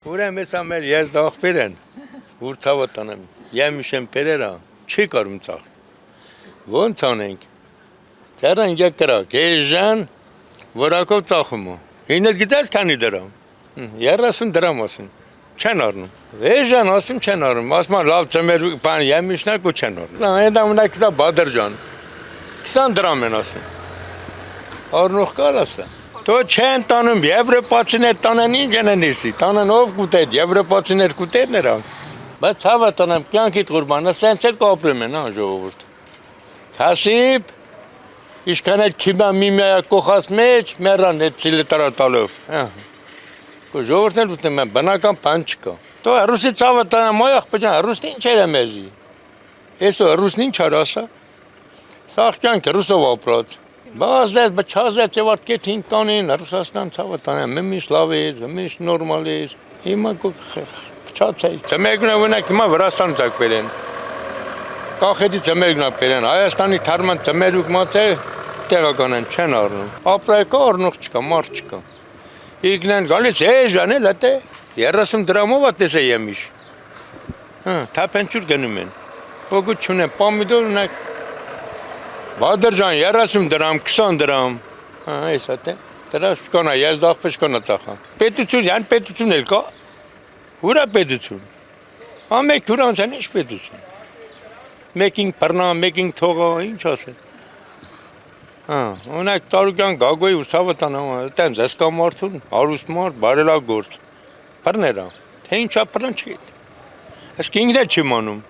Ուրեմն ես ամեր եզդախբեր են, որ ցավոտանեմ, եմիշեմ պերերա, չի կարում ցախ։ Ոնց անենք։ Դեռան եկրակ, եժան, որակով ցախում է։ Ինը գիտես քանի դրամ։ 30 դրամ ասին։ Չեն առնում։ Եժան ասում չեն առնում, ասում լավ ծմեր բան եմիշնակ ու չեն առնում։ Այնտա մնա կսա Բադր ջան։ 20 դրամ են ասում։ Առնող կար ասա։ Թո չեն տանում եվրոպացիներ տանեն ինչ են նիսի, տանեն ով կուտետ, եվրոպացիներ կուտետ նրանք։ Բայց ցավը տանեմ կյանքիդ ղուրբանը, սենց էլ կապրում են, հա ժողովուրդ։ Քասիբ, իշքան այդ քիմա միմիա կողած մեջ, մեռան այդ ցիլետարա տալով, հա։ Ժողովուրդն էլ ուտում են, բնական բան չկա։ Թո ռուսի ցավը տանեմ, այ ախպեջան, ռուսն ինչ էր մեզի։ Էսո ռուսն ինչ էր ասա։ Սաղ կյանքը ռուսով ապրած։ Բազդես բչազեց եւ արտքետ ինտանին Ռուսաստան ցավը տանեմ միշտ լավ է միշտ նորմալ է հիմա չացայ ծմեգնա վնակ հիմա Վրաստան ցակվել են կախեդի ծմեգնա բերեն Հայաստանի թարման ծմերուկ մացե տեղական են չեն առնում ապրայկա առնող չկա մարդ չկա իգնան գալիս էժան էլ դե 30 դրամով է տեսե եմիշ հա թափենչուր գնում են օգուտ չունեն պոմիդոր ունակ Բադր ջան 30 դրամ 20 դրամ այսա թե դրա շքոնա եզդախ շքոնա ցախա պետություն յան պետություն էլ կա ուրա պետություն ամեկ ուրանցան ինչ պետություն մեկին բռնա մեկին թողա ինչ ասել ունակ տարուկյան գագոյի ուսավտանա տենց ես կա մարդուն հարուստ մարդ բարելագործ բռներա թե ինչա բռն չի ես ինքն չի մանում